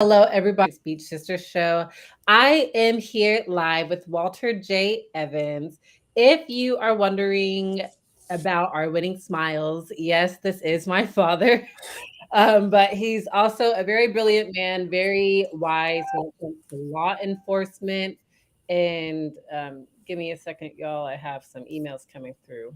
Hello, everybody. Speech Sister Show. I am here live with Walter J. Evans. If you are wondering about our winning smiles, yes, this is my father. But he's also a very brilliant man, very wise when it comes to law enforcement. And give me a second, y'all. I have some emails coming through.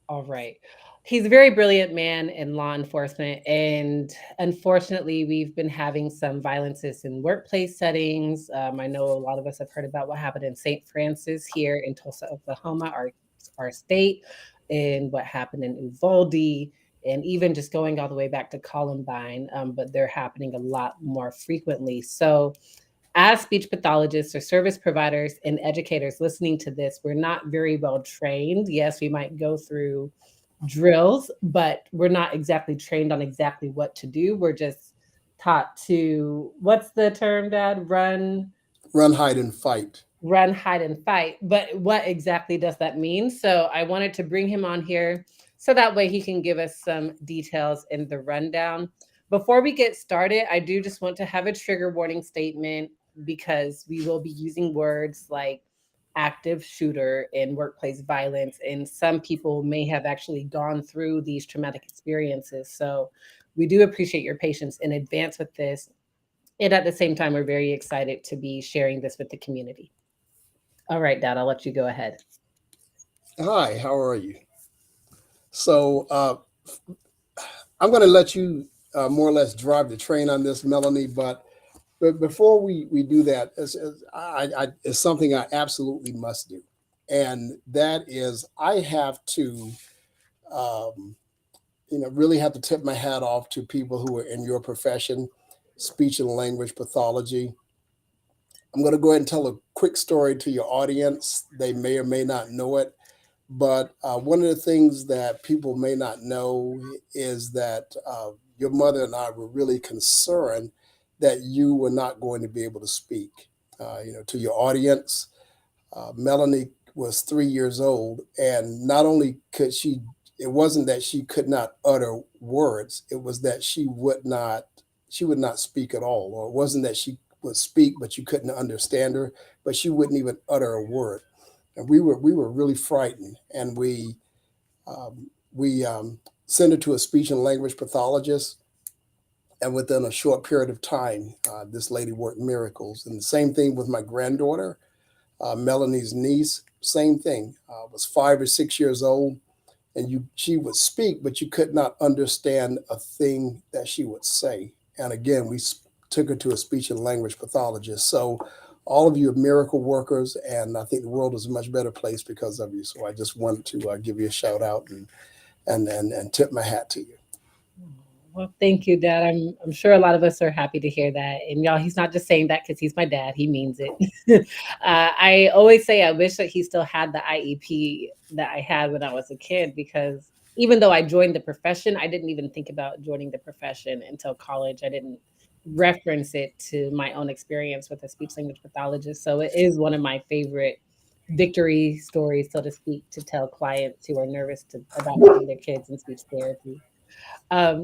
All right. He's a very brilliant man in law enforcement. And unfortunately, we've been having some violences in workplace settings. I know a lot of us have heard about what happened in St. Francis here in Tulsa, Oklahoma, our state, and what happened in Uvalde, and even just going all the way back to Columbine. But they're happening a lot more frequently. So, as speech pathologists or service providers and educators listening to this, we're not very well trained. Yes, we might go through drills, but we're not exactly trained on exactly what to do. We're just taught to, what's the term, Dad? Run, hide, and fight. Run, hide, and fight. But what exactly does that mean? So I wanted to bring him on here so that way he can give us some details in the rundown. Before we get started, I do just want to have a trigger warning statement because we will be using words like active shooter and workplace violence. And some people may have actually gone through these traumatic experiences. So we do appreciate your patience in advance with this. And at the same time, we're very excited to be sharing this with the community. All right, Dad, I'll let you go ahead. Hi, how are you? So I'm going to let you more or less drive the train on this, Melanie. But before we do that, it's something I absolutely must do, and that is I have to, um, really have to tip my hat off to people who are in your profession, speech and language pathology. I'm going to go ahead and tell a quick story to your audience. They may or may not know it. But one of the things that people may not know is that your mother and I were really concerned that you were not going to be able to speak. To your audience, Melanie was 3 years old, and not only could she, it wasn't that she could not utter words; it was that she would not speak at all, or it wasn't that she would speak, but you couldn't understand her, but she wouldn't even utter a word, and we were really frightened, and we sent her to a speech and language pathologist, and within a short period of time, this lady worked miracles. And the same thing with my granddaughter, Melanie's niece. Same thing. Was 5 or 6 years old, and she would speak, but you could not understand a thing that she would say. And again, took her to a speech and language pathologist. So all of you are miracle workers, and I think the world is a much better place because of you. So I just wanted to give you a shout out and tip my hat to you. Well, thank you, Dad. I'm sure a lot of us are happy to hear that. And y'all, he's not just saying that because he's my dad. He means it. I always say I wish that he still had the IEP that I had when I was a kid because even though I joined the profession, I didn't even think about joining the profession until college. I didn't reference it to my own experience with a speech language pathologist. So it is one of my favorite victory stories, so to speak, to tell clients who are nervous about putting their kids in speech therapy.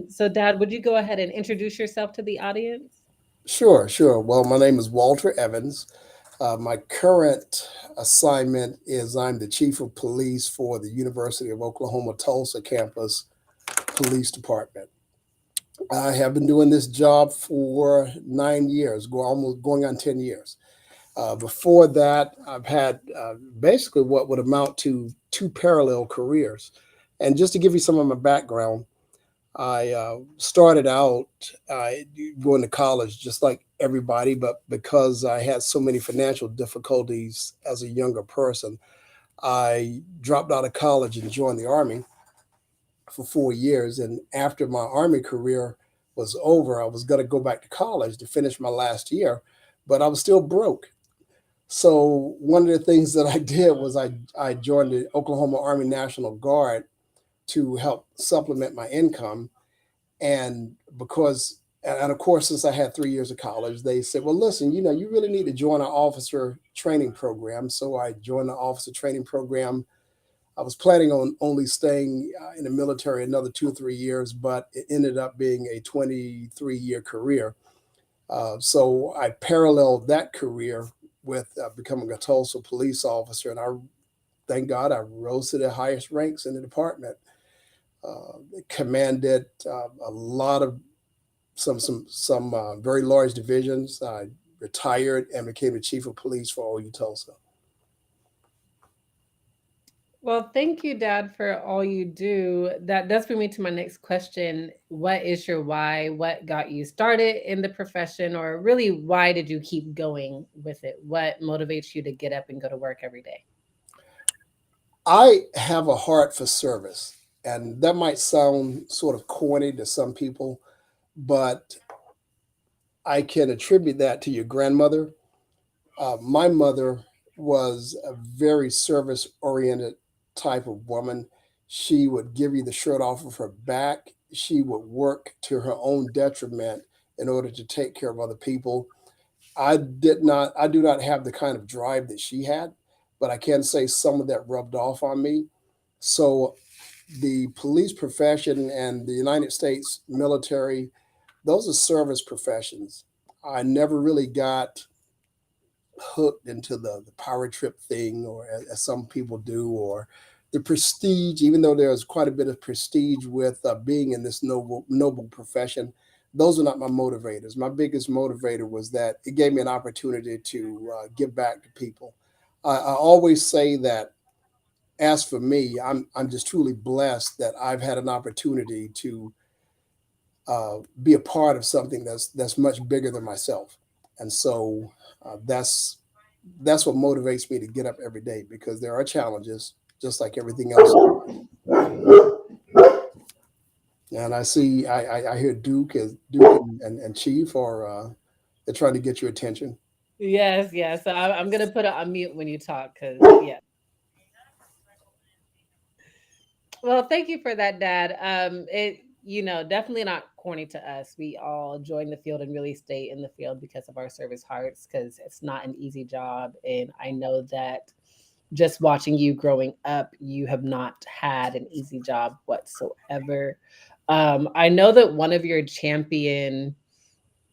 So, Dad, would you go ahead and introduce yourself to the audience? Sure, sure. Well, my name is Walter Evans. My current assignment is I'm the chief of police for the University of Oklahoma Tulsa campus police department. I have been doing this job for 9 years, almost going on 10 years. Before that, I've had basically what would amount to two parallel careers. And just to give you some of my background, I started out uh, going to college just like everybody, but because I had so many financial difficulties as a younger person, I dropped out of college and joined the Army for 4 years. And after my Army career was over, I was going to go back to college to finish my last year, but I was still broke. So one of the things that I did was I joined the Oklahoma Army National Guard to help supplement my income. And because, and of course, since I had 3 years of college, they said, well, listen, you really need to join our officer training program. So I joined the officer training program. I was planning on only staying in the military another 2 or 3 years, but it ended up being a 23-year career. So I paralleled that career with becoming a Tulsa police officer, and I thank God I rose to the highest ranks in the department. Commanded a lot of some very large divisions. I retired and became the chief of police for OU Tulsa. Well, thank you, Dad, for all you do. That does bring me to my next question. What is your why? What got you started in the profession, or really, why did you keep going with it? What motivates you to get up and go to work every day? I have a heart for service, and that might sound sort of corny to some people, but I can attribute that to your grandmother. My mother was a very service oriented type of woman. She would give you the shirt off of her back. She would work to her own detriment in order to take care of other people. I do not have the kind of drive that she had, but I can say some of that rubbed off on me. So the police profession and the United States military, those are service professions. I never really got hooked into the power trip thing, or as some people do, or the prestige. Even though there's quite a bit of prestige with being in this noble profession, those are not my motivators. My biggest motivator was that it gave me an opportunity to give back to people. I always say that, as for me, I'm just truly blessed that I've had an opportunity to be a part of something that's much bigger than myself, and so that's what motivates me to get up every day, because there are challenges just like everything else. And I hear Duke and Chief are they're trying to get your attention. Yes, yes. So I'm gonna put it on mute when you talk, because yeah. Well, thank you for that, Dad. It, definitely not corny to us. We all join the field and really stay in the field because of our service hearts, because it's not an easy job. And I know that just watching you growing up, you have not had an easy job whatsoever. I know that one of your champion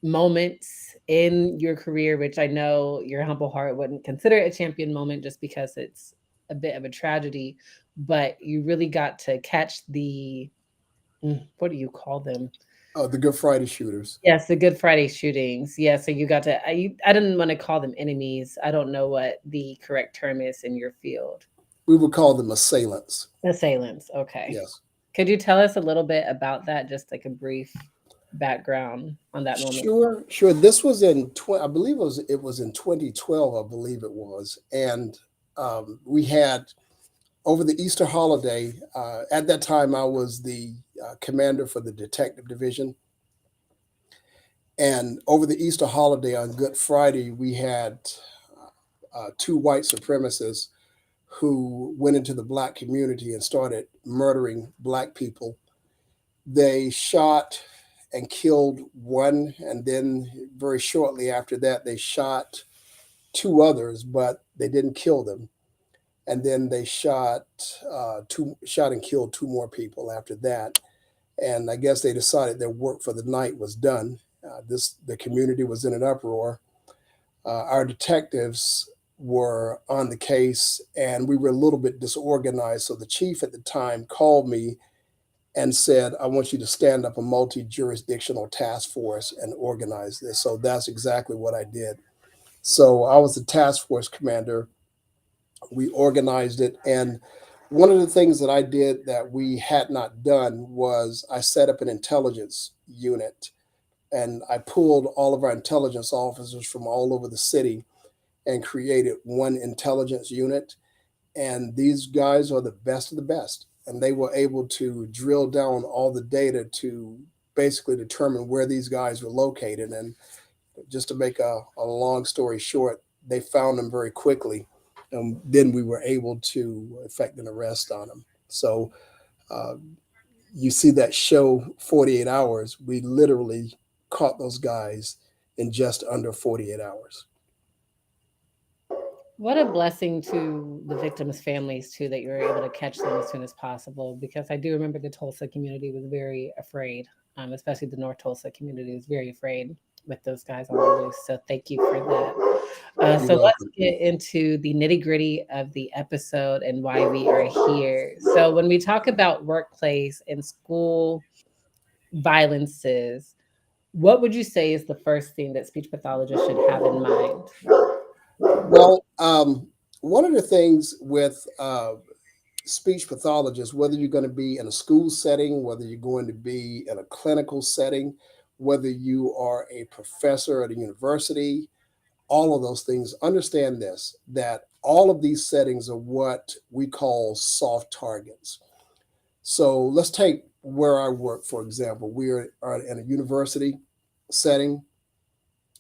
moments in your career, which I know your humble heart wouldn't consider a champion moment just because it's a bit of a tragedy, but you really got to catch what do you call them? The Good Friday shooters. Yes, the Good Friday shootings. Yeah, so you got to, I didn't want to call them enemies. I don't know what the correct term is in your field. We would call them assailants. Assailants. Okay. Yes. Could you tell us a little bit about that? Just like a brief background on that moment. Sure, sure. This was I believe it was in 2012, I believe it was, and we had over the Easter holiday. At that time, I was the commander for the detective division, and over the Easter holiday on Good Friday, we had two white supremacists who went into the black community and started murdering black people. They shot and killed one, and then very shortly after that, they shot two others, but they didn't kill them. And then they shot and killed two more people after that. And I guess they decided their work for the night was done. The community was in an uproar. Our detectives were on the case, and we were a little bit disorganized. So the chief at the time called me and said, I want you to stand up a multi jurisdictional task force and organize this. So that's exactly what I did. So I was the task force commander. We organized it. And one of the things that I did that we had not done was I set up an intelligence unit, and I pulled all of our intelligence officers from all over the city and created one intelligence unit. And these guys are the best of the best. And they were able to drill down all the data to basically determine where these guys were located. And just to make a long story short, they found them very quickly. And then we were able to effect an arrest on them. So uh, you see that show 48 hours, we literally caught those guys in just under 48 hours. What a blessing to the victims' families too that you were able to catch them as soon as possible. Because I do remember the Tulsa community was very afraid, especially the North Tulsa community was very afraid with those guys on the loose. So thank you for that. You're So let's welcome. get into the nitty gritty of the episode and why we are here. So when we talk about workplace and school violences, what would you say is the first thing that speech pathologists should have in mind? Well, one of the things with speech pathologists, whether you're going to be in a school setting, whether you're going to be in a clinical setting, whether you are a professor at a university, all of those things, understand this, that all of these settings are what we call soft targets. So let's take where I work, for example. We are in a university setting.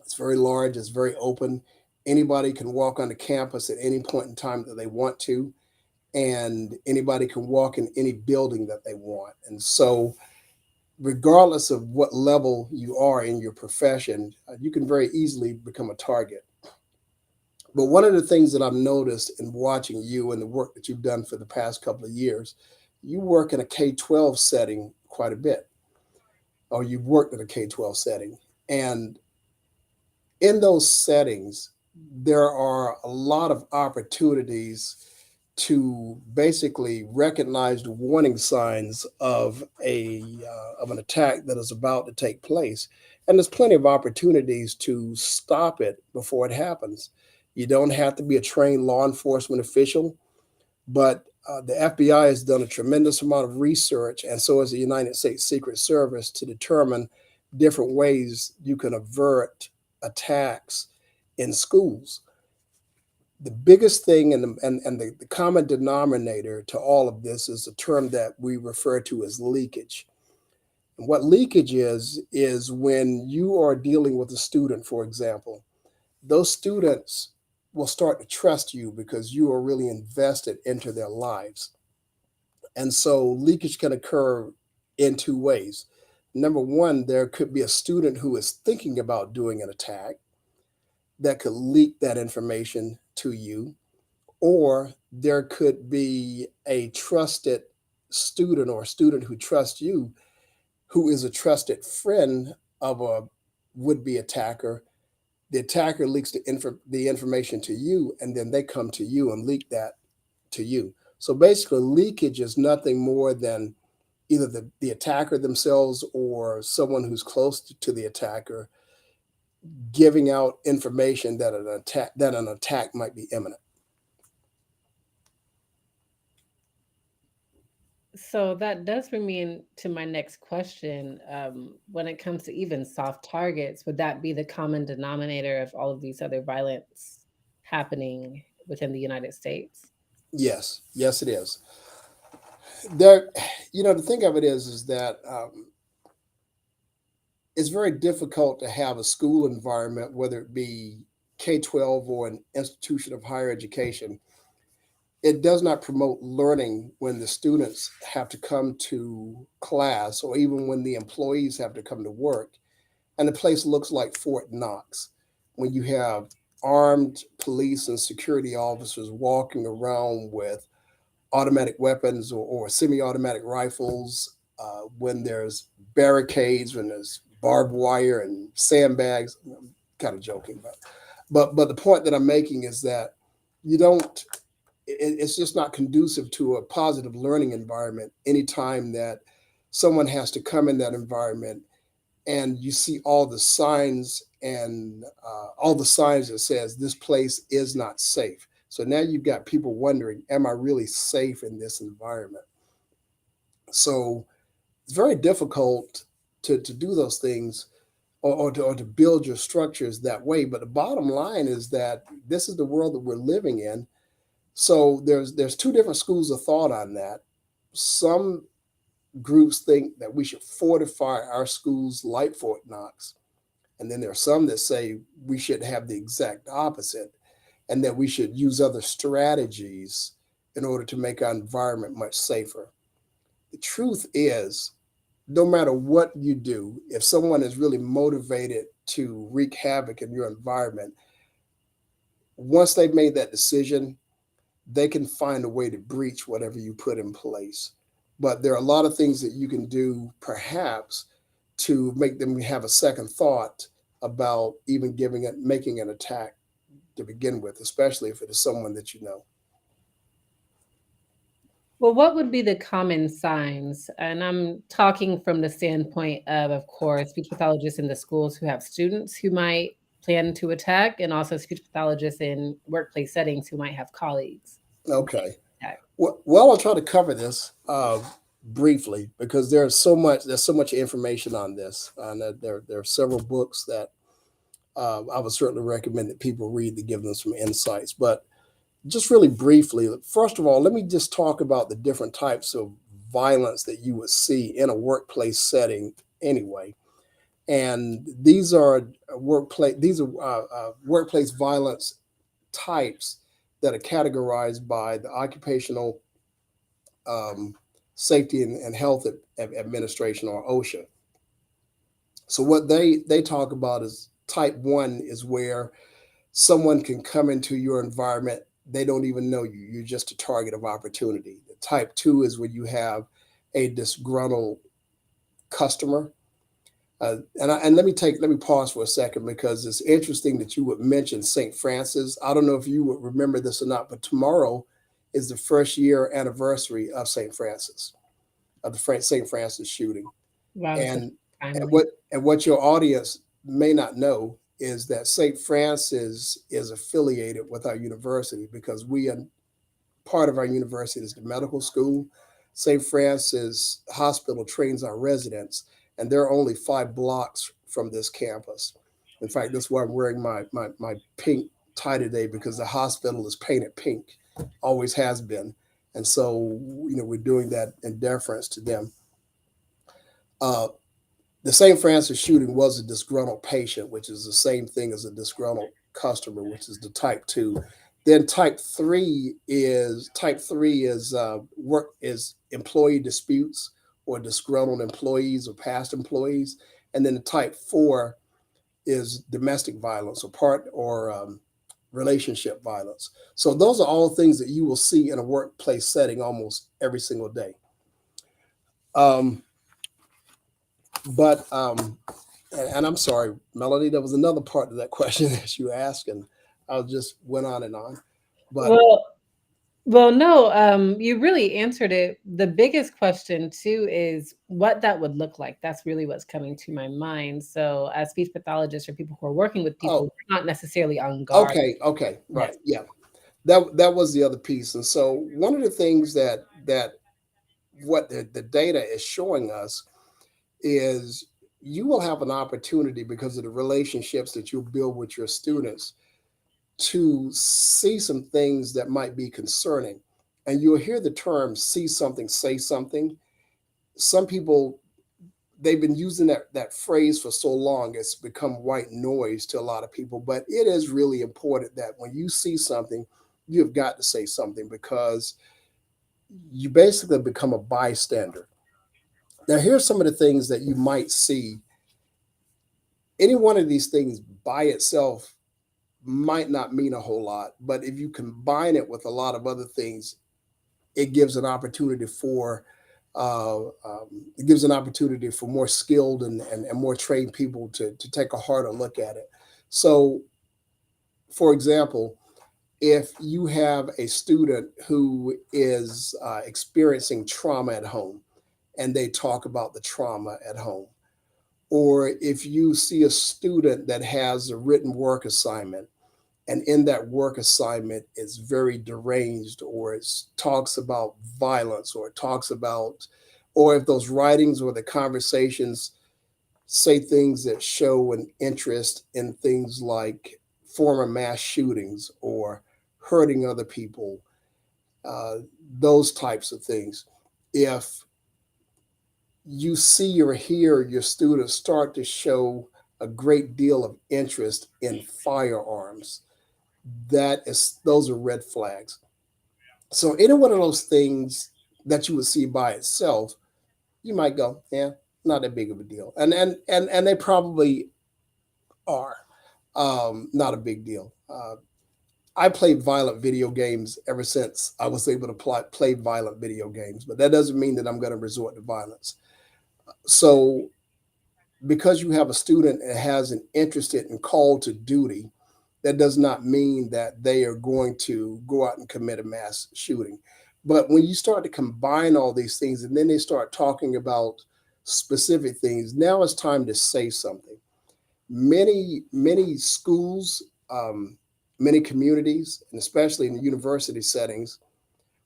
It's very large, it's very open. Anybody can walk onto campus at any point in time that they want to, and anybody can walk in any building that they want. And so, regardless of what level you are in your profession, you can very easily become a target. But one of the things that I've noticed in watching you and the work that you've done for the past couple of years, you work in a K-12 setting quite a bit, or you've worked in a K-12 setting. And in those settings, there are a lot of opportunities to basically recognize the warning signs of a of an attack that is about to take place, and there's plenty of opportunities to stop it before it happens. You don't have to be a trained law enforcement official, but the FBI has done a tremendous amount of research, and so has the United States Secret Service, to determine different ways you can avert attacks in schools. The biggest thing and the common denominator to all of this is a term that we refer to as leakage. And what leakage is when you are dealing with a student, for example, those students will start to trust you because you are really invested into their lives. And so leakage can occur in two ways. Number one, there could be a student who is thinking about doing an attack that could leak that information to you, or there could be a trusted student or a student who trusts you, who is a trusted friend of a would-be attacker. The attacker leaks the information to you, and then they come to you and leak that to you. So basically, leakage is nothing more than either the attacker themselves or someone who's close to the attacker giving out information that an attack might be imminent. So that does bring me into my next question. When it comes to even soft targets, would that be the common denominator of all of these other violence happening within the United States? Yes, yes, it is. There, the thing of it is that it's very difficult to have a school environment, whether it be K-12 or an institution of higher education. It does not promote learning when the students have to come to class, or even when the employees have to come to work, and the place looks like Fort Knox, when you have armed police and security officers walking around with automatic weapons or semi-automatic rifles, when there's barricades, when there's barbed wire and sandbags. I'm kind of joking, but the point that I'm making is that you don't. It's just not conducive to a positive learning environment anytime that someone has to come in that environment and you see all the signs that says this place is not safe. So now you've got people wondering, am I really safe in this environment? So it's very difficult to do those things, or to build your structures that way. But the bottom line is that this is the world that we're living in. So there's two different schools of thought on that. Some groups think that we should fortify our schools like Fort Knox. And then there are some that say we should have the exact opposite, and that we should use other strategies in order to make our environment much safer. The truth is, no matter what you do, if someone is really motivated to wreak havoc in your environment, once they've made that decision, they can find a way to breach whatever you put in place. But there are a lot of things that you can do, perhaps, to make them have a second thought about even making an attack to begin with, especially if it is someone that you know. Well, what would be the common signs? And I'm talking from the standpoint of course, speech pathologists in the schools who have students who might plan to attack, and also speech pathologists in workplace settings who might have colleagues who Okay. might attack. Well, I'll try to cover this briefly because there's so much information on this, and there are several books that I would certainly recommend that people read to give them some insights. But just really briefly, first of all, let me just talk about the different types of violence that you would see in a workplace setting anyway. And these are workplace violence types that are categorized by the Occupational um, Safety and Health Administration, or OSHA. So what they talk about is type one is where someone can come into your environment. They don't even know you. You're just a target of opportunity. The type two is when you have a disgruntled customer. And let me pause for a second because it's interesting that you would mention St. Francis. I don't know if you would remember this or not, but tomorrow is the first year anniversary of St. Francis, of the St. Francis shooting. Wow, that's And and timely. what your audience may not know is that St. Francis is affiliated with our university because we are part of our university is the medical school. St. Francis Hospital trains our residents, and they're only 5 blocks from this campus. In fact, that's why I'm wearing my pink tie today because the hospital is painted pink, always has been. And so, we're doing that in deference to them. Uh, the St. Francis shooting was a disgruntled patient, which is the same thing as a disgruntled customer, which is the type two. Then type three is work is employee disputes or disgruntled employees or past employees, and then the type four is domestic violence or relationship violence. So those are all things that you will see in a workplace setting almost every single day. Um, but I'm sorry, Melody, there was another part of that question that you asked, and I just went on and on. But Well, no, you really answered it. The biggest question too is what that would look like. That's really what's coming to my mind. So, as speech pathologists or people who are working with people, oh, we're not necessarily on guard. okay, right, Yes. yeah, that was the other piece. And so one of the things that what the data is showing us is you will have an opportunity because of the relationships that you build with your students to see some things that might be concerning. And you'll hear the term see something, say something. Some people, they've been using that phrase for so long, it's become white noise to a lot of people. But it is really important that when you see something, you've got to say something because you basically become a bystander. Now, here's some of the things that you might see. Any one of these things by itself might not mean a whole lot, but if you combine it with a lot of other things, it gives an opportunity for it gives an opportunity for more skilled and more trained people to take a harder look at it. So, for example, if you have a student who is experiencing trauma at home and they talk about the trauma at home, or if you see a student that has a written work assignment and in that work assignment is very deranged or it talks about violence or it talks about or if those writings or the conversations say things that show an interest in things like former mass shootings or hurting other people, uh, those types of things. If you see or hear your students start to show a great deal of interest in firearms, those are red flags. So any one of those things that you would see by itself, you might go, yeah, not that big of a deal, and they probably are not a big deal. I played violent video games ever since I was able to play violent video games, but that doesn't mean that I'm going to resort to violence. So, because you have a student that has an interest in call to duty, that does not mean that they are going to go out and commit a mass shooting. But when you start to combine all these things and then they start talking about specific things, now it's time to say something. Many schools, um, many communities, and especially in the university settings,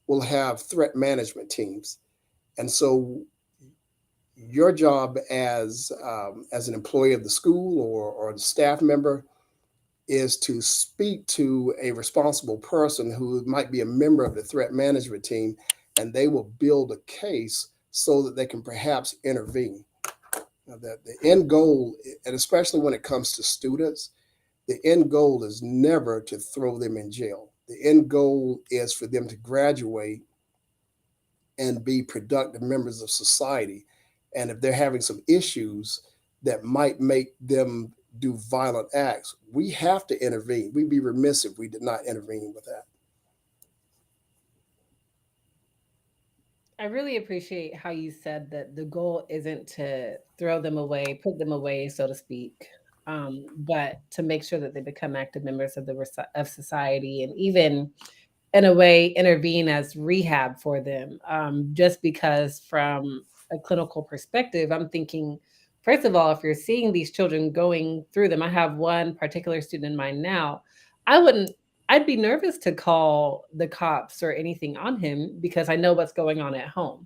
will have threat management teams. And so your job as an employee of the school or the staff member is to speak to a responsible person who might be a member of the threat management team, and they will build a case so that they can perhaps intervene. Now, the end goal, and especially when it comes to students, the end goal is never to throw them in jail. The end goal is for them to graduate and be productive members of society. And if they're having some issues that might make them do violent acts, we have to intervene. We'd be remiss if we did not intervene with that. I really appreciate how you said that the goal isn't to throw them away, put them away, so to speak, but to make sure that they become active members of of society, and even in a way intervene as rehab for them. Just because from a clinical perspective, I'm thinking, first of all, if you're seeing these children going through them, I have one particular student in mind now. I wouldn't, I'd be nervous to call the cops or anything on him because I know what's going on at home.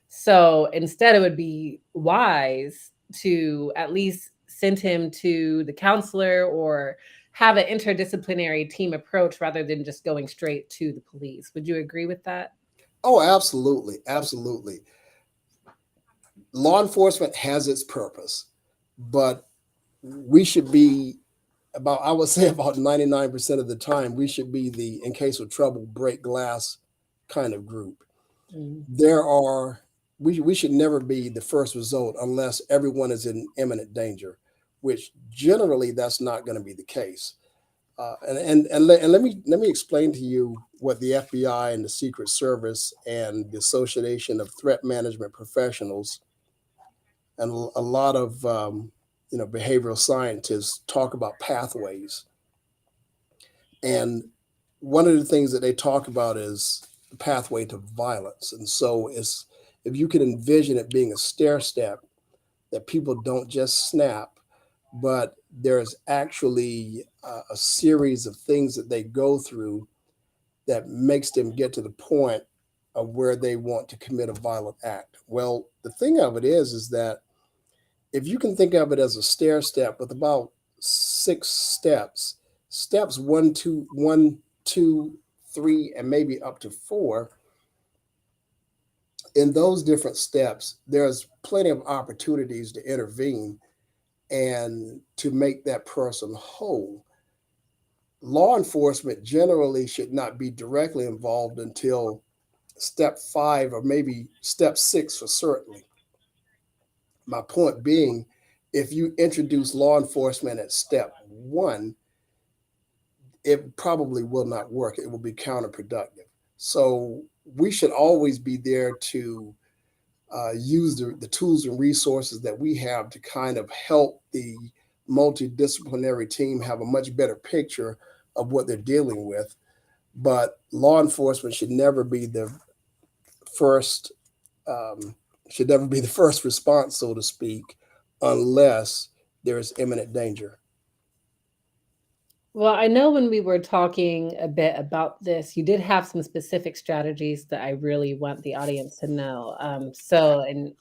So instead, it would be wise to at least send him to the counselor or have an interdisciplinary team approach rather than just going straight to the police. Would you agree with that? Oh, absolutely. Absolutely. Law enforcement has its purpose, but we should be about, I would say about 99% of the time, we should be the in case of trouble, break glass kind of group. Mm. There are, we should never be the first result unless everyone is in imminent danger, which generally that's not going to be the case. And let me explain to you what the FBI and the Secret Service and the Association of Threat Management Professionals and a lot of behavioral scientists talk about pathways. And one of the things that they talk about is the pathway to violence. And so it's, if you can envision it being a stair step, that people don't just snap, but there's actually a series of things that they go through that makes them get to the point of where they want to commit a violent act. Well, the thing of it is that if you can think of it as a stair step with about 6 steps, steps one, two, three, and maybe up to four, in those different steps, there's plenty of opportunities to intervene and to make that person whole. Law enforcement generally should not be directly involved until step five or maybe step six for certainly. My point being, if you introduce law enforcement at step one, it probably will not work. It will be counterproductive. So we should always be there to use the tools and resources that we have to kind of help the multidisciplinary team have a much better picture of what they're dealing with. But law enforcement first um, should never be the first response, so to speak, unless there is imminent danger. Well, I know when we were talking a bit about this, you did have some specific strategies that I really want the audience to know. And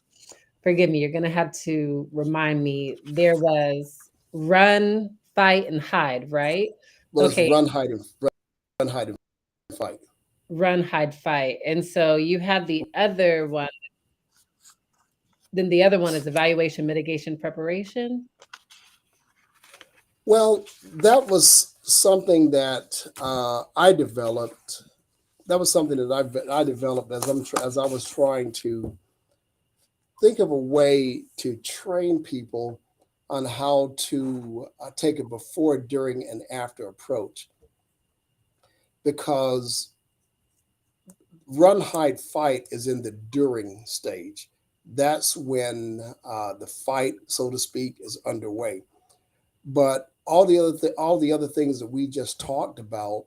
forgive me, you're going to have to remind me. There was run, fight, and hide, right? Well, it's Okay, run, hide, and fight. run, hide, fight. And so you had the other one. Then the other one is evaluation, mitigation, preparation. Well, that was something that I developed. That was something that I developed as I was trying to think of a way to train people on how to take a before, during, and after approach. because run, hide, fight is in the during stage. That's when the fight, so to speak, is underway. But all the other things that we just talked about,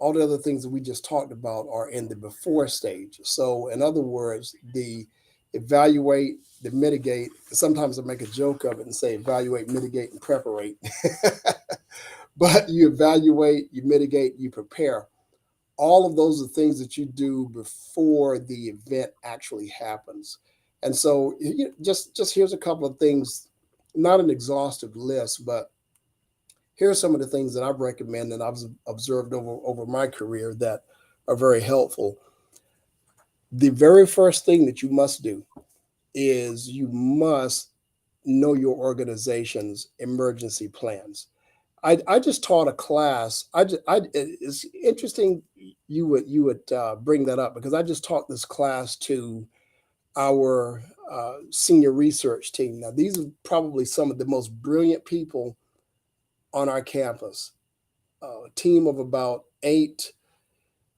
all the other things that we just talked about are in the before stage. So, in other words, the evaluate, the mitigate. Sometimes I make a joke of it and say evaluate, mitigate, and preparate. But you evaluate, you mitigate, you prepare. All of those are things that you do before the event actually happens. And so, just here's a couple of things, not an exhaustive list, but here are some of the things that I've recommended and I've observed over my career that are very helpful. The very first thing that you must do is you must know your organization's emergency plans. I just taught a class. It's interesting you would bring that up because I just taught this class to our senior research team. Now these are probably some of the most brilliant people on our campus. A team of about 8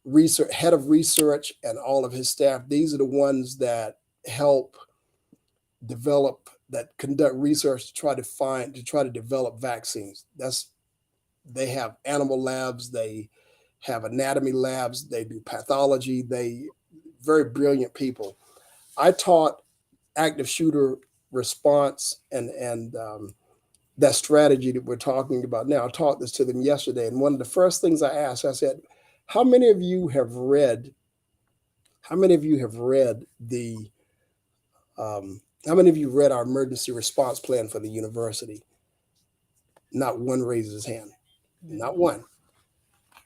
research head of research and all of his staff. These are the ones that help develop that conduct research to try to develop vaccines. That's They have animal labs, they have anatomy labs, they do pathology. They Very brilliant people. I taught active shooter response and that strategy that we're talking about now. I taught this to them yesterday, and one of the first things I asked, I said, "How many of you have read? How many of you have read the? How many of you read our emergency response plan for the university?" Not one raises his hand. Not one.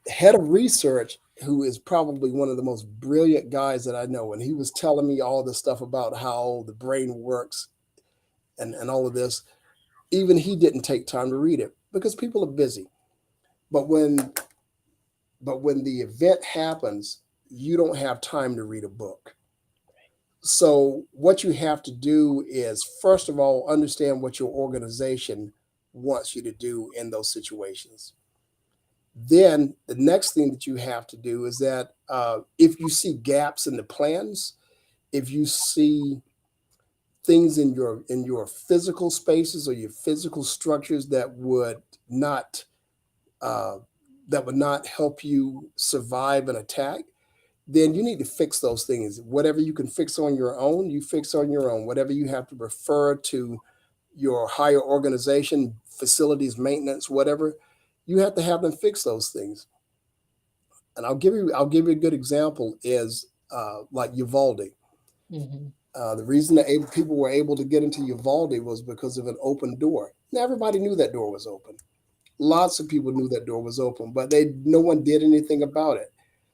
Head of research, who is probably one of the most brilliant guys that I know, and he was telling me all this stuff about how the brain works and all of this. Even he didn't take time to read it because people are busy. But when the event happens, you don't have time to read a book. So what you have to do is first of all understand what your organization wants you to do in those situations. Then the next thing that you have to do is that if you see gaps in the plans, if you see things in your physical spaces or your physical structures not uh, that would not help you survive an attack, then you need to fix those things. Whatever you can fix on your own, you fix on your own. Whatever you have to refer to your higher organization, facilities, maintenance, whatever, you have to have them fix those things. And I'll give you a good example is like Uvalde. Mhm. The reason that people were able to get into Uvalde was because of an open door. Now everybody knew that door was open. Lots of people knew that door was open, but no one did anything about it.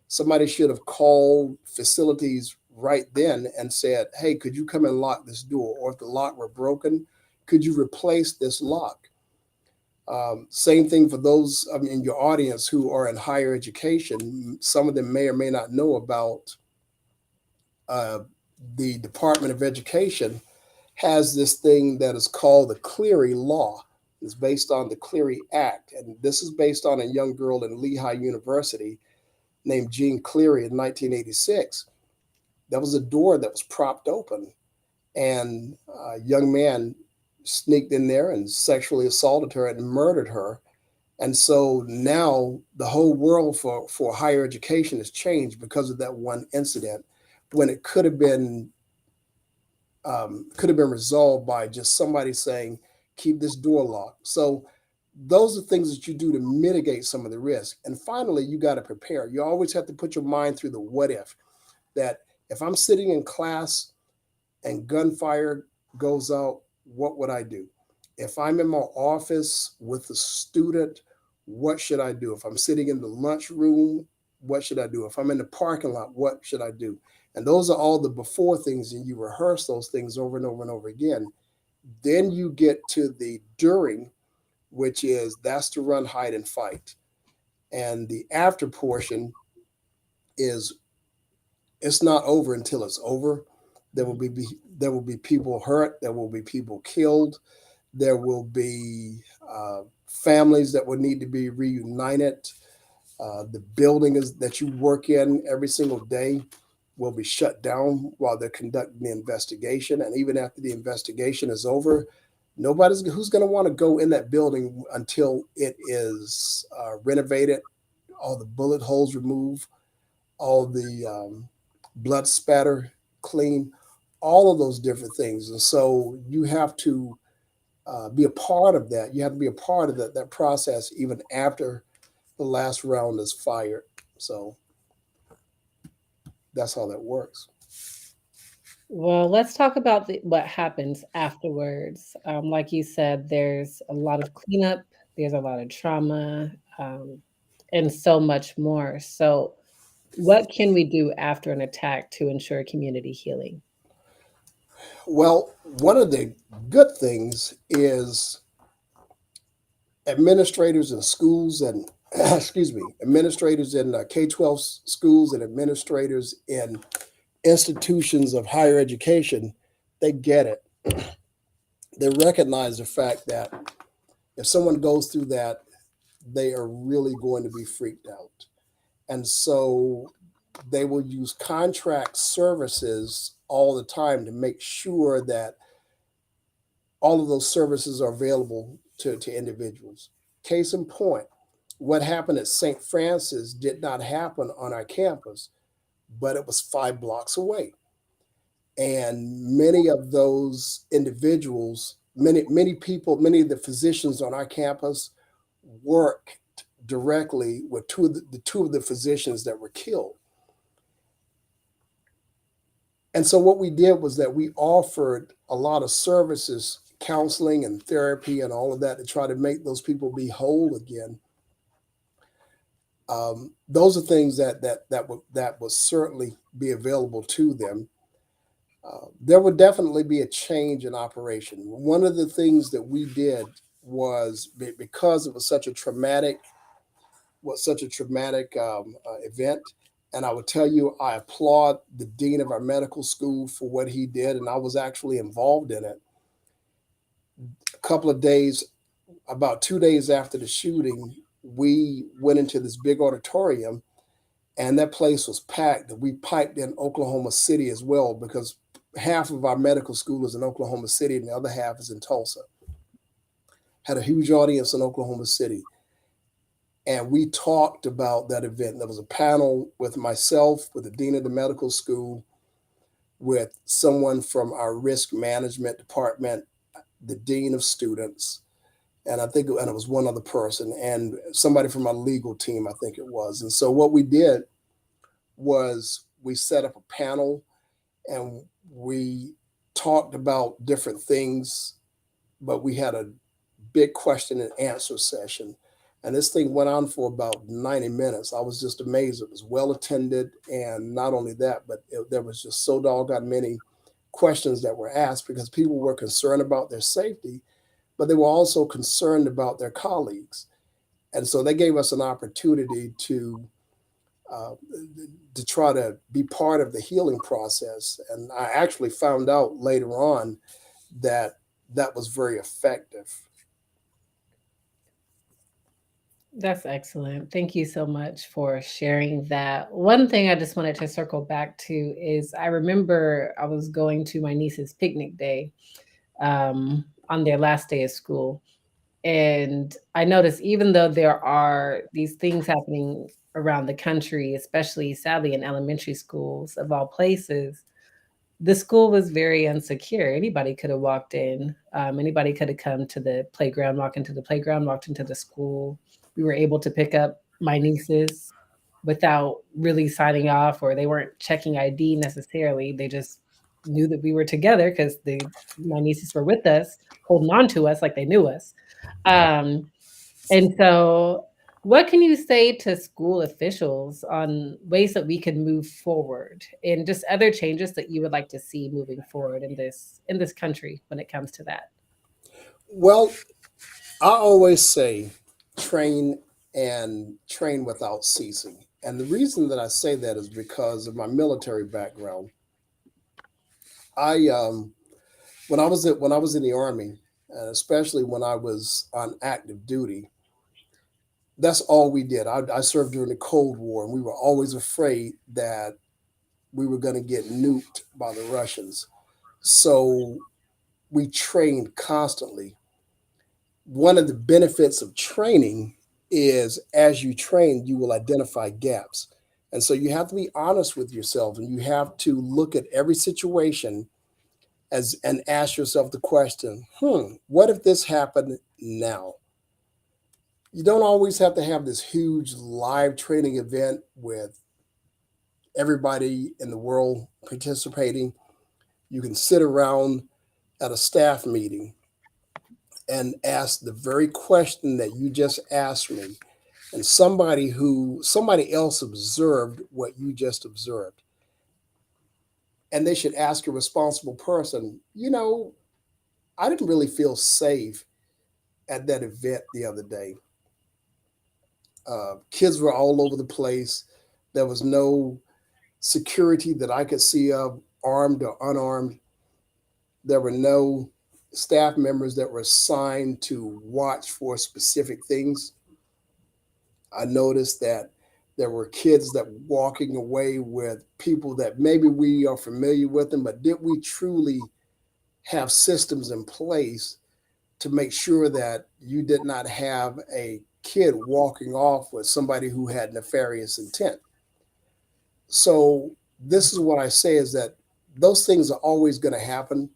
Somebody should have called facilities right then and said, "Hey, could you come and lock this door? Or if the lock were broken, could you replace this lock?" Same thing for those in your audience who are in higher education. Some of them may or may not know about uh, the Department of Education has this thing that is called the Cleary Law. It's based on the Cleary Act. And this is based on a young girl in Lehigh University named Jean Cleary in 1986. That was a door that was propped open, and a young man sneaked in there and sexually assaulted her and murdered her. And so now the whole world for higher education has changed because of that one incident when it could have been resolved by just somebody saying, keep this door locked. So those are things that you do to mitigate some of the risk. And finally, you got to prepare. You always have to put your mind through the what if. That if I'm sitting in class and gunfire goes out, what would I do? If I'm in my office with a student, what should I do? If I'm sitting in the lunchroom, what should I do? If I'm in the parking lot, what should I do? And those are all the before things, and you rehearse those things over and over and over again. Then you get to the during, which is that's to run, hide, and fight. And the after portion is it's not over until it's over. There will be there will be people hurt. There will be people killed. There will be families that will need to be reunited. The building is that you work in every single day will be shut down while they're conducting the investigation. And even after the investigation is over, nobody's who's going to want to go in that building until it is renovated, all the bullet holes removed, all the blood spatter clean, all of those different things. And so you have to be a part of that. You have to be a part of that process even after the last round is fired. So that's how that works. Well, let's talk about what happens afterwards. Like you said, there's a lot of cleanup, there's a lot of trauma, um, and so much more. So, what can we do after an attack to ensure community healing? Well, one of the good things is administrators in schools and excuse me, administrators in K-12 schools and administrators in institutions of higher education, they get it. They recognize the fact that if someone goes through that, they are really going to be freaked out. And so they will use contract services all the time to make sure that all of those services are available to individuals. Case in point, what happened at St. Francis did not happen on our campus, but it was 5 blocks away. And many of those individuals, many people, many of the physicians on our campus worked directly with two of the physicians that were killed. And so what we did was that we offered a lot of services, counseling and therapy and all of that to try to make those people be whole again. Those are things that would certainly be available to them. There would definitely be a change in operation. One of the things that we did was because it was such a traumatic event. And I would tell you, I applaud the dean of our medical school for what he did, and I was actually involved in it. A couple of days, about 2 days after the shooting, we went into this big auditorium, and that place was packed. We piped in Oklahoma City as well because half of our medical school is in Oklahoma City, and the other half is in Tulsa. Had a huge audience in Oklahoma City. And we talked about that event. There was a panel with myself, with the dean of the medical school, with someone from our risk management department, the dean of students, and it was one other person, and somebody from our legal team, I think it was. And so what we did was we set up a panel and we talked about different things, but we had a big question and answer session. And this thing went on for about 90 minutes. I was just amazed. It was well attended. And not only that, but there was just so doggone many questions that were asked because people were concerned about their safety, but they were also concerned about their colleagues. And so they gave us an opportunity uh, to try to be part of the healing process. And I actually found out later on that that was very effective. That's excellent. Thank you so much for sharing that. One thing I just wanted to circle back to is I remember I was going to my niece's picnic day on their last day of school. And I noticed even though there are these things happening around the country, especially sadly in elementary schools of all places, the school was very unsecure. Anybody could have walked in. Anybody could have come to the playground, walked into the playground, walked into the school. We were able to pick up my nieces without really signing off, or they weren't checking ID necessarily. They just knew that we were together because my nieces were with us, holding on to us like they knew us. Um, and so, what can you say to school officials on ways that we can move forward and just other changes that you would like to see moving forward in this country when it comes to that? Well, I always say train and train without ceasing. And the reason that I say that is because of my military background. I when I was in the army, especially when I was on active duty, That's all we did. I served during the Cold War, and we were always afraid that we were going to get nuked by the Russians. So we trained constantly. One of the benefits of training is as you train, you will identify gaps. And so you have to be honest with yourself and you have to look at every situation as and ask yourself the question, what if this happened now? You don't always have to have this huge live training event with everybody in the world participating. You can sit around at a staff meeting and ask the very question that you just asked me, and somebody else observed what you just observed, and they should ask a responsible person, I didn't really feel safe at that event the other day. Kids were all over the place. There was no security that I could see of, armed or unarmed. There were no staff members that were assigned to watch for specific things. I noticed that there were kids that were walking away with people that maybe we are familiar with them, but did we truly have systems in place to make sure that you did not have a kid walking off with somebody who had nefarious intent? So this is what I say is that those things are always going to happen,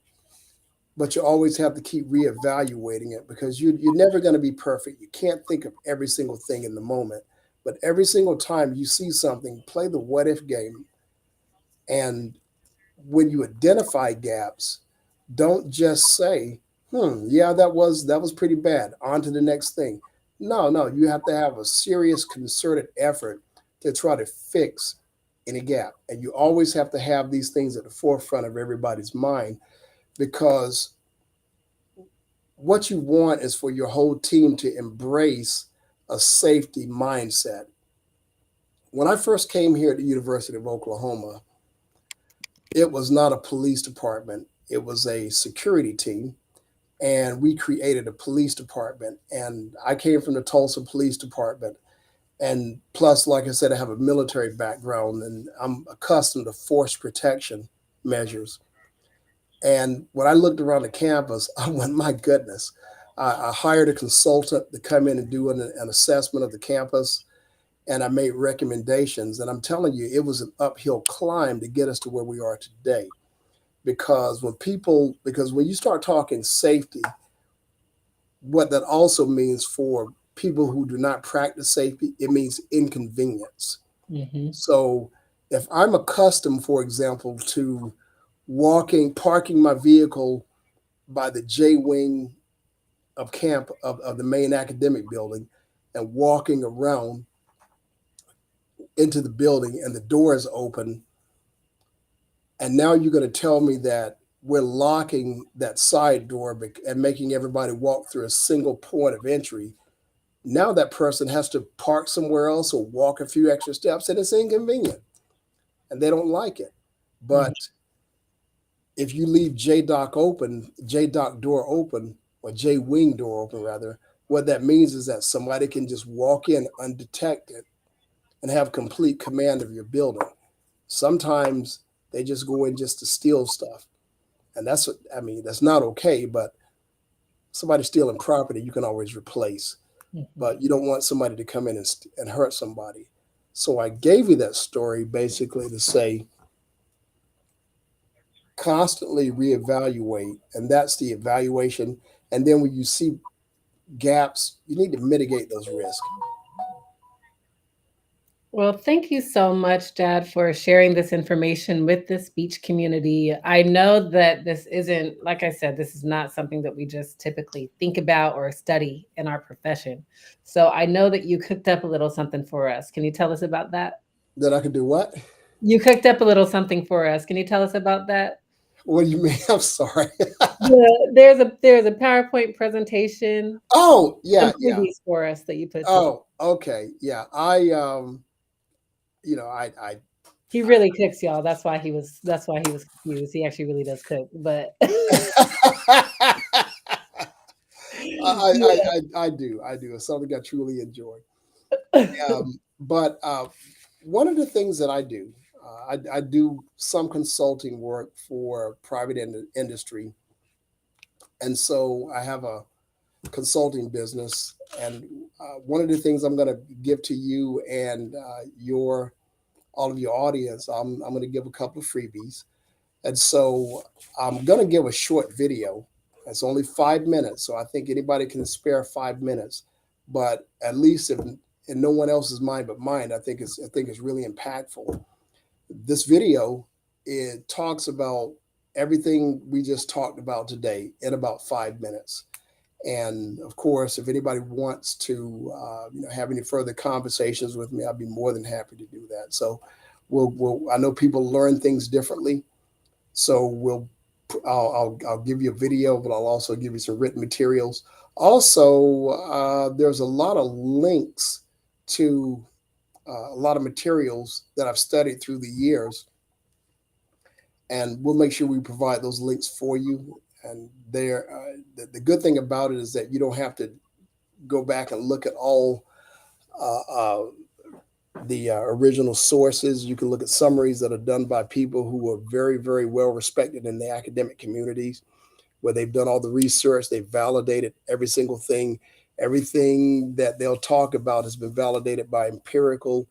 but you always have to keep reevaluating it because you're never going to be perfect. You can't think of every single thing in the moment, but every single time you see something, play the what if game. And when you identify gaps, don't just say, yeah, that was pretty bad. On to the next thing. No, no, you have to have a serious concerted effort to try to fix any gap. And you always have to have these things at the forefront of everybody's mind because what you want is for your whole team to embrace a safety mindset. When I first came here at the University of Oklahoma, it was not a police department, it was a security team. And we created a police department. And I came from the Tulsa Police Department. And plus, like I said, I have a military background and I'm accustomed to force protection measures. And when I looked around the campus, I went, my goodness. I hired a consultant to come in and do an assessment of the campus, and I made recommendations. And I'm telling you, it was an uphill climb to get us to where we are today. Because when you start talking safety, what that also means for people who do not practice safety, it means inconvenience. Hmm. So if I'm accustomed, for example, to parking my vehicle by the J wing of the main academic building and walking around into the building and the door is open, and now you're going to tell me that we're locking that side door and making everybody walk through a single point of entry. Now that person has to park somewhere else or walk a few extra steps, and it's inconvenient, and they don't like it. But if you leave J dock door open, or J wing door open rather, what that means is that somebody can just walk in undetected and have complete command of your building. Sometimes they just go in just to steal stuff, and that's not okay. But somebody stealing property you can always replace, but you don't want somebody to come in and hurt somebody. So I gave you that story basically to say constantly reevaluate, and that's the evaluation. And then when you see gaps, you need to mitigate those risks. Well, thank you so much, Dad, for sharing this information with the speech community. I know that this isn't, like I said, this is not something that we just typically think about or study in our profession. So I know that you cooked up a little something for us. Can you tell us about that? That I can do what? You cooked up a little something for us. Can you tell us about that? What do you mean? I'm sorry. There's a PowerPoint presentation, Oh, some yeah, yeah. freebies for us that you put together. Oh, okay. Yeah. You know, I He really cooks, y'all. That's why he was confused. He actually really does cook, but I, I, yeah. I do. I do. It's something I truly enjoy. But one of the things that I do, I do some consulting work for private industry, and so I have a consulting business. And one of the things I'm going to give to you and your all of your audience, I'm going to give a couple of freebies. And so I'm going to give a short video. It's only 5 minutes, so I think anybody can spare 5 minutes. But at least if in no one else's mind but mine, I think it's really impactful. This video, it talks about everything we just talked about today in about 5 minutes. And of course, if anybody wants to have any further conversations with me, I'd be more than happy to do that. So I know people learn things differently, so I'll give you a video, but I'll also give you some written materials. Also, there's a lot of links to a lot of materials that I've studied through the years, and we'll make sure we provide those links for you. And the good thing about it is that you don't have to go back and look at all uh, uh, the original sources. You can look at summaries that are done by people who are very, very well respected in the academic communities, where they've done all the research, they've validated every single thing. Everything that they'll talk about has been validated by empirical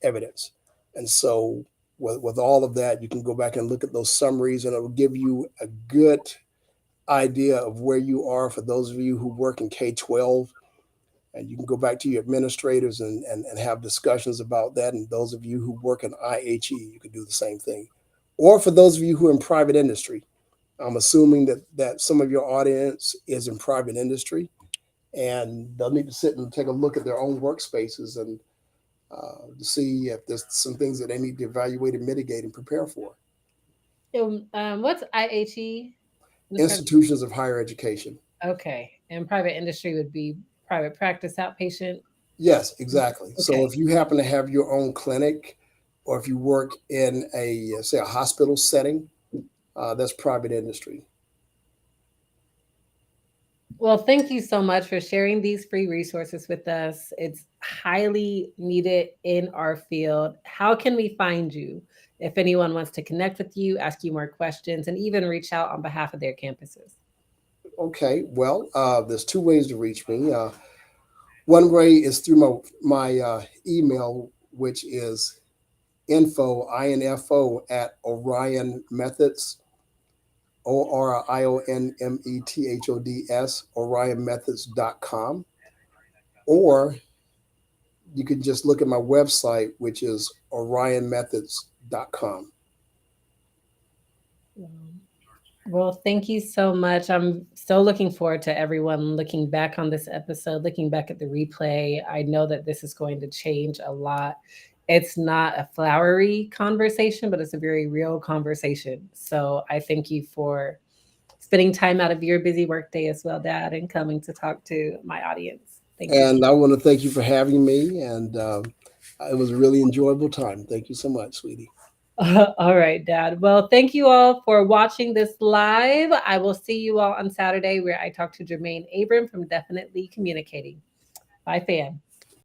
evidence. And so, with all of that, you can go back and look at those summaries, and it will give you a good idea of where you are for those of you who work in K 12. And you can go back to your administrators and have discussions about that. And those of you who work in IHE, you can do the same thing. Or for those of you who are in private industry, I'm assuming that some of your audience is in private industry, and they'll need to sit and take a look at their own workspaces and to see if there's some things that they need to evaluate and mitigate and prepare for. What's IHE in the private? Institutions of higher education. Okay, and private industry would be private practice outpatient. Yes, exactly. So Okay. if you happen to have your own clinic, or if you work in a say a hospital setting, that's private industry. Well, thank you so much for sharing these free resources with us. It's highly needed in our field. How can we find you if anyone wants to connect with you, ask you more questions, and even reach out on behalf of their campuses? Okay, well, there's two ways to reach me. One way is through my email, which is info at Orion Methods, ORIONMETHODS, orionmethods.com. Or you can just look at my website, which is orionmethods.com. Well, thank you so much. I'm so looking forward to everyone looking back on this episode, looking back at the replay. I know that this is going to change a lot. It's not a flowery conversation, but it's a very real conversation. So I thank you for spending time out of your busy workday as well, Dad, and coming to talk to my audience. Thank you. And I want to thank you for having me. And it was a really enjoyable time. Thank you so much, sweetie. All right, Dad. Well, thank you all for watching this live. I will see you all on Saturday where I talk to Jermaine Abram from Definitely Communicating. Bye, fam.